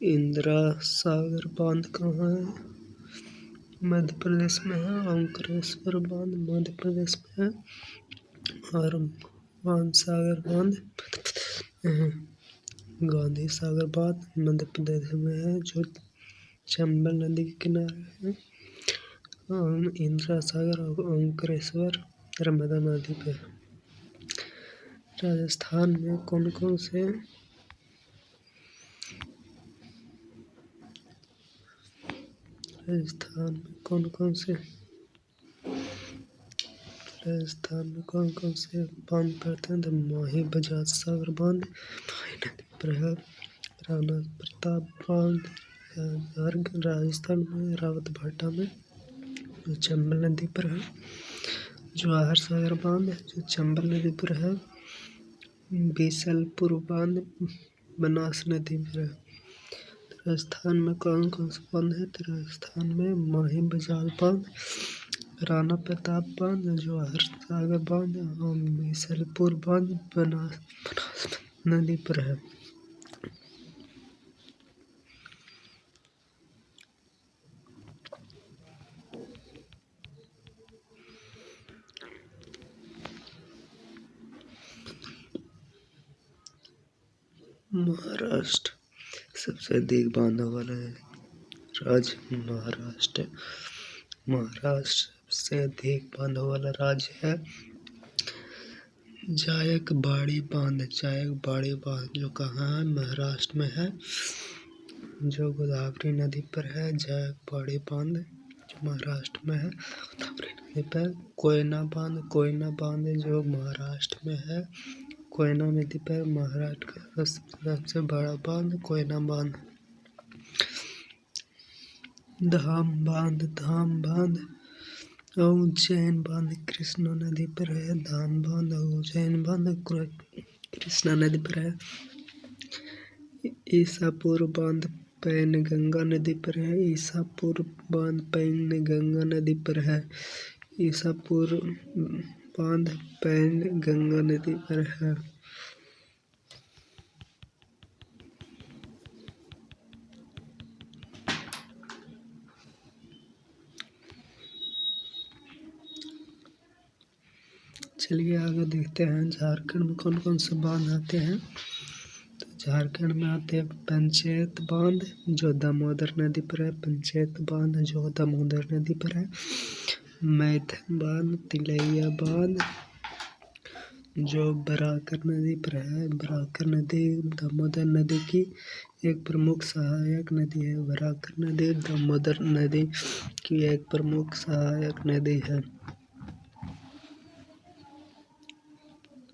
इंदिरा सागर बांध कहाँ है? मध्य प्रदेश में है। ओंकारेश्वर बांध मध्य प्रदेश में है और मानसागर बांध मध्य प्रदेश में है। गांधी सागर बांध मध्य प्रदेश में है जो चंबल नदी के किनारे है। इंदिरा सागर और ओंकारेश्वर नर्मदा नदी पे है। राजस्थान में कौन कौन से राजस्थान में कौन कौन से बांध पड़ते हैं? तो माही बजाज सागर बांध माही नदी पर है। राणा प्रताप बांध राजस्थान में रावत भाटा में जो चंबल नदी पर है। जवाहर सागर बांध जो चंबल नदी पर है। बीसलपुर बांध बनास नदी पर है। राजस्थान में कौन कौन से बांध है? तो राजस्थान में माही बजाज बांध, राणा प्रताप बांध, जवाहर सागर बांध और बीसलपुर बांध बनास नदी पर है। महाराष्ट्र सबसे अधिक बांधों वाला राज्य महाराष्ट्र। महाराष्ट्र सबसे अधिक बांधों वाला राज्य है। जायकवाड़ी बांध जो कहाँ है? महाराष्ट्र में है जो गोदावरी नदी पर है। जायकवाड़ी बांध जो महाराष्ट्र में है गोदावरी नदी पर। कोयना बांध जो महाराष्ट्र में है कोयना नदी पर। महाराष्ट्र का सबसे बड़ा बांध कोयना बांध। धाम बांध उज्जैन बांध कृष्णा नदी पर है। धाम बांध उज्जैन बांध कृष्णा नदी पर है। ईसापुर बांध पैनगंगा नदी पर है। ईसापुर बांध पैनगंगा नदी पर है। ईसापुर बांध पैनगंगा नदी पर है। चलिए आगे देखते हैं झारखंड में कौन कौन से बांध आते हैं। तो झारखंड में आते हैं पंचायत बांध जो दामोदर नदी पर है। पंचायत बांध जो दामोदर नदी पर है। मैथन बांध तिलैया बांध जो बराकर नदी पर है। बराकर नदी दामोदर नदी की एक प्रमुख सहायक नदी है। बराकर नदी दामोदर नदी की एक प्रमुख सहायक नदी है।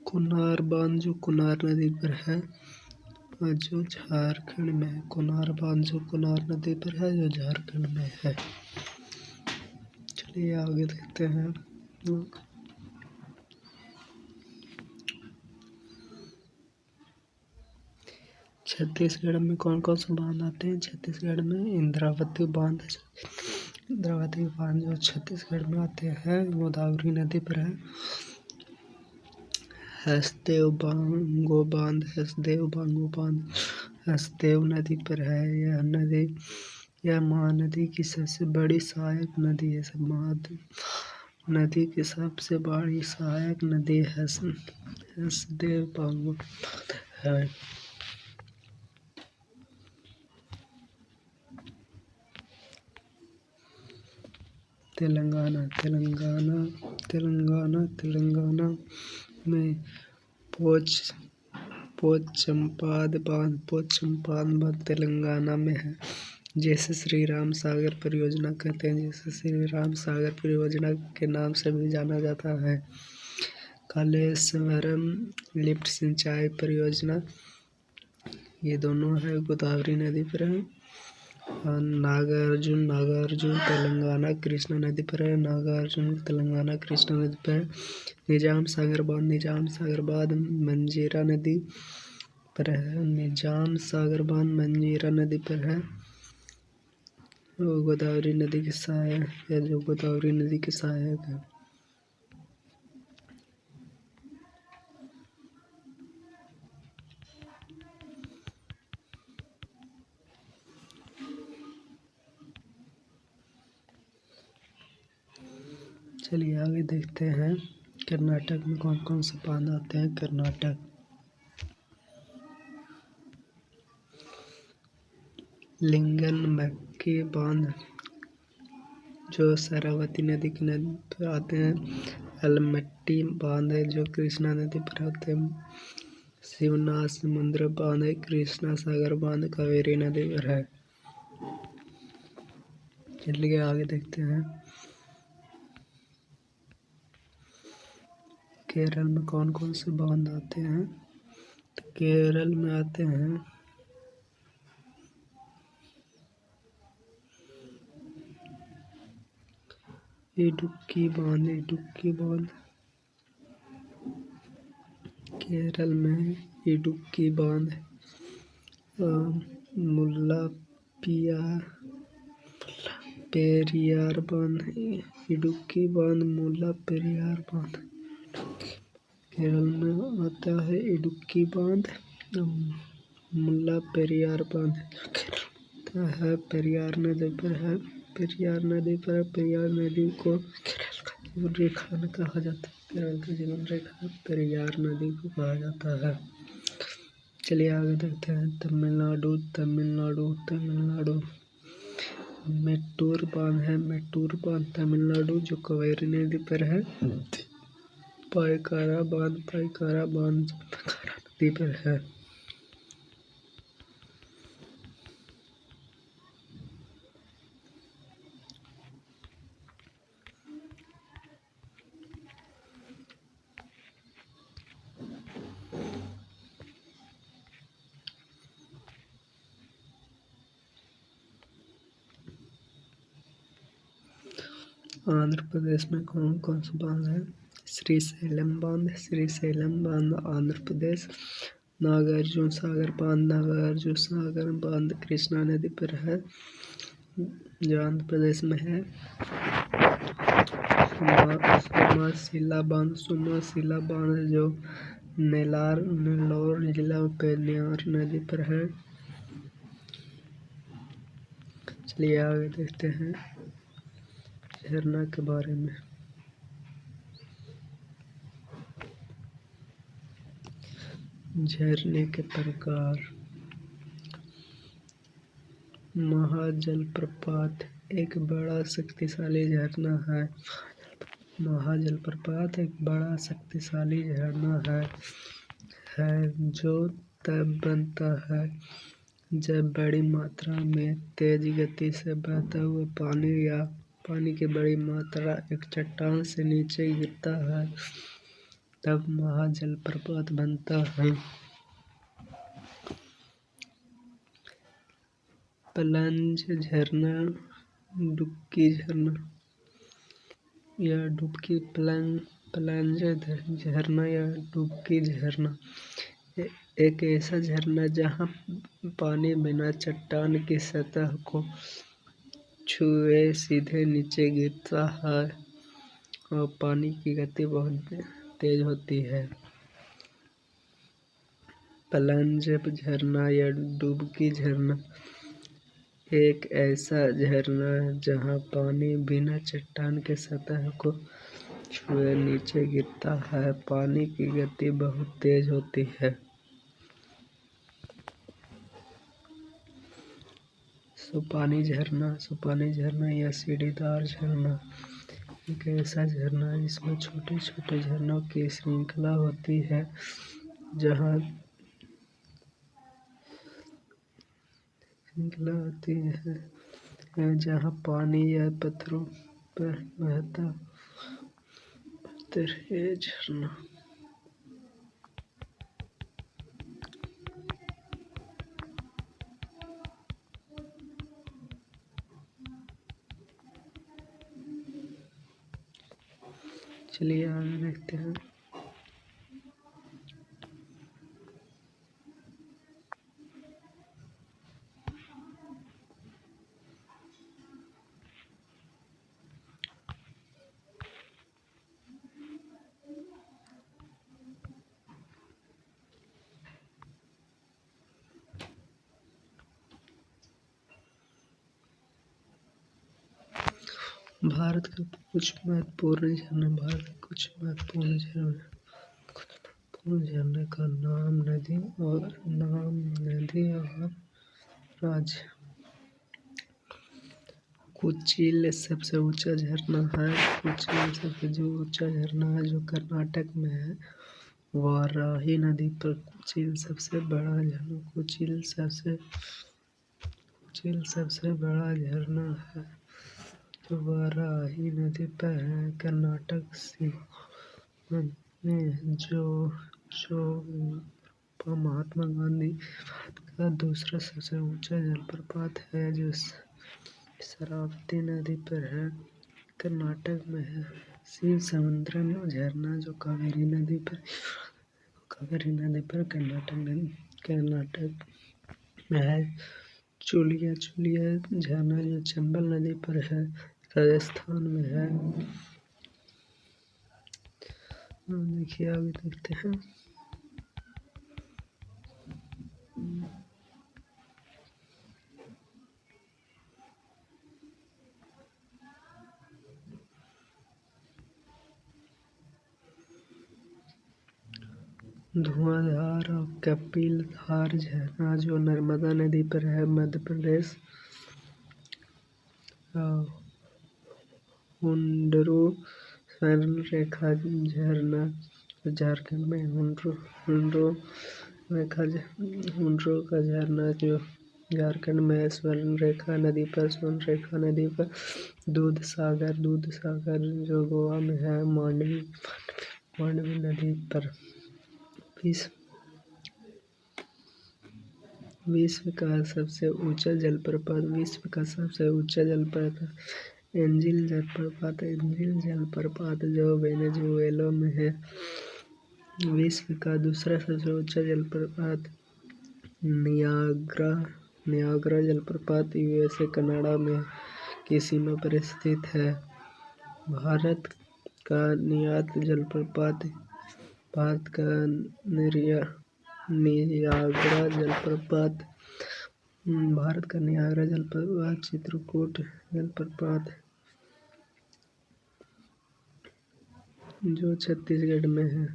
कुनार बांध जो कुनार नदी पर है जो झारखंड में है। कुनार बांध जो कुनार नदी पर है जो झारखंड में है। चलिए आगे देखते हैं। छत्तीसगढ़ में कौन कौन से बांध आते हैं? छत्तीसगढ़ में इंद्रावती बांध जो छत्तीसगढ़ में आते हैं गोदावरी नदी पर है। हसदेव बांगो बांध हसदेव नदी पर है। यह महानदी की सबसे बड़ी सहायक नदी है। नदी की सबसे बड़ी सहायक नदी हसदेव बांगो है। तेलंगाना में पोचमपाद बांध तेलंगाना में है जिसे श्री राम सागर परियोजना कहते हैं। जिसे श्री राम सागर परियोजना के नाम से भी जाना जाता है। कालेश्वरम लिफ्ट सिंचाई परियोजना ये दोनों है गोदावरी नदी पर है। नागार्जुन तेलंगाना कृष्णा नदी पर है। नागार्जुन तेलंगाना कृष्णा नदी पर है। निजाम सागर बांध मंजीरा नदी पर है। निजाम सागर बांध मंजीरा नदी पर है। गोदावरी नदी के सहायक है जो गोदावरी नदी के सहायक है। चलिए आगे देखते हैं कर्नाटक में कौन कौन से बांध आते हैं। कर्नाटक लिंगनमक्की बांध जो शरावती नदी पर आते हैं। अलमट्टी बांध है जो कृष्णा नदी पर आते हैं। शिवनासमुद्र बांध है, कृष्णा सागर बांध कावेरी नदी पर है। चलिए आगे देखते हैं केरल में कौन कौन से बांध आते हैं। तो केरल में आते हैं इडुक्की बांध। इडुक्की बांध केरल में इडुक्की बांध, मुल्लापिया पेरियार बांध, इडुक्की बांध, मुल्ला पेरियार बांध केरल में आता है। इडुक्की बांध, मुल्ला पेरियार बांध केरल है। पेरियार नदी पर है। पेरियार नदी पर पेरियार नदी को केरल का जीवन रेखा कहा जाता है। केरल का जीवन रेखा पेरियार नदी को कहा जाता है। चलिए आगे देखते हैं तमिलनाडु। तमिलनाडु मेट्टूर बांध है। मेट्टूर बांध तमिलनाडु जो कावेरी नदी पर है। पायकारा बांध पायकारा नदी पर है। आंध्र प्रदेश में कौन कौन से बांध है। श्रीशैलम बांध आंध्र प्रदेश। नागार्जुन सागर बांध कृष्णा नदी पर है जो आंध्र प्रदेश में है। सोमाशिला बांध जो नेल्लोर जिला पेरियार नदी पर है। चलिए आगे देखते हैं झरना के बारे में। झरने के प्रकार। महाजलप्रपात एक बड़ा शक्तिशाली झरना है। महाजलप्रपात एक बड़ा शक्तिशाली झरना है जो तब बनता है जब बड़ी मात्रा में तेज गति से बहता हुआ पानी की बड़ी मात्रा एक चट्टान से नीचे गिरता है, तब महाजलप्रपात बनता है। प्लंज झरना, डुबकी झरना या डुबकी प्लंज झरना या डुबकी झरना एक ऐसा झरना जहां पानी बिना चट्टान की सतह को छुए सीधे नीचे गिरता है और पानी की गति बहुत तेज होती है। प्लंज झरना या डुबकी झरना एक ऐसा झरना है जहां पानी बिना चट्टान के सतह को छुए नीचे गिरता है, पानी की गति बहुत तेज होती है। सुपानी झरना या सीढ़ीदार झरना एक ऐसा झरना है जिसमें छोटे छोटे झरनों की श्रृंखला होती है जहां पानी या पत्थरों पर बहता है झरना। चलिए आगे देखते हैं। भारत का कुछ महत्वपूर्ण झरना। भारत के कुछ महत्वपूर्ण झरने का नाम नदी और राज्य। कुचिल सबसे ऊंचा झरना है। कुचिल सबसे जो ऊंचा झरना है जो कर्नाटक में है। वाराही नदी पर कुचिल सबसे बड़ा झरना। कुचिल सबसे बड़ा झरना है जो वाराही नदी पर है कर्नाटक सीमा में। जो महात्मा गांधी का दूसरा सबसे ऊंचा जलप्रपात है जो शरावती नदी पर है कर्नाटक में है। शिव समुद्रम झरना जो कावेरी नदी पर कर्नाटक में है। चुलिया झरना जो चंबल नदी पर है राजस्थान में है। देखिए आगे देखते हैं। धुआंधार और कपिलधार झरना जो नर्मदा नदी पर है मध्य प्रदेश। हुंडरू स्वर्ण रेखा झरना झारखंड में। हुंडरू का झरना जो झारखंड में है स्वर्ण रेखा नदी पर। दूध सागर जो गोवा में है मांडवी नदी पर। विश्व का सबसे ऊंचा जलप्रपात एंजिल जलप्रपात जो वेनेजुएला में है। विश्व का दूसरा सबसे ऊंचा जलप्रपात नियाग्रा जलप्रपात यूएसए कनाडा में की सीमा पर स्थित है। भारत का नियाग्रा जलप्रपात चित्रकूट जलप्रपात जो छत्तीसगढ़ में है।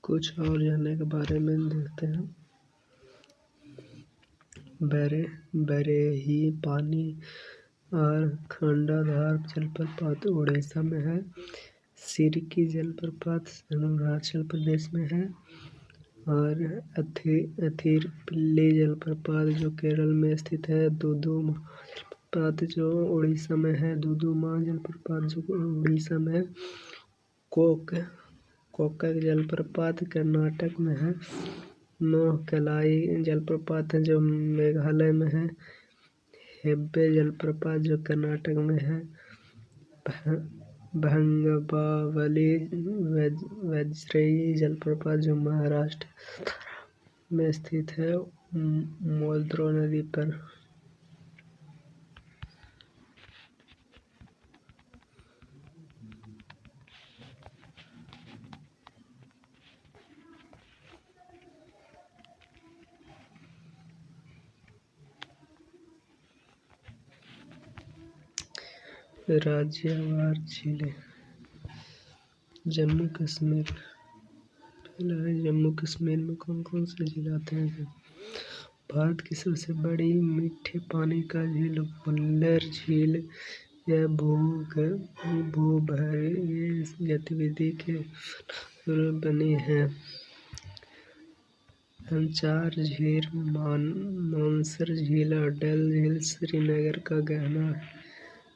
कुछ और झरने के बारे में देखते हैं। बरेही पानी और खंडाधार जलप्रपात उड़ीसा में है। सिरकी जलप्रपात अरुणाचल प्रदेश में है। और अथिरपल्ली जलप्रपात जो केरल में स्थित है। दुदुमा जलप्रपात जो उड़ीसा में है। दुदुमा जलप्रपात जो उड़ीसा में है। कोक्कक जलप्रपात कर्नाटक में है। नोहकलाई जलप्रपात जो मेघालय में है। हेब्बे जलप्रपात जो कर्नाटक में है। भंगबावली वज्रई जलप्रपात जो महाराष्ट्र में स्थित है मोल्द्रो नदी पर। राज्यवार झीलें। जम्मू कश्मीर में कौन कौन से झील आते हैं। भारत की सबसे बड़ी मीठे पानी का झील वुलर झील यह भूगर्भीय गतिविधि के फलस्वरूप बनी है। अंचार झील मानसर झील और डल झील श्रीनगर का गहना है।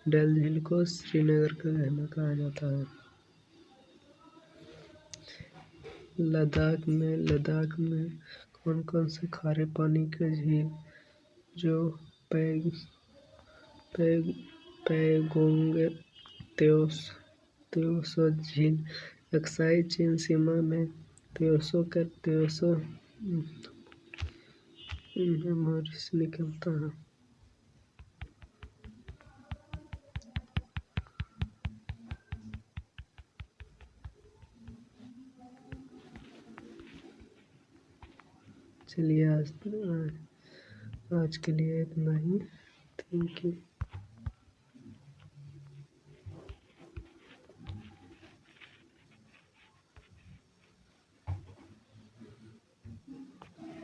डल झील को श्रीनगर का गहना कहा जाता है। लद्दाख में कौन कौन से खारे पानी के झील जो पैगोंग त्सो झील अक्साई चीन सीमा में त्सो मेमोरी से निकलता है। चलिए आज के लिए इतना ही। Thank you.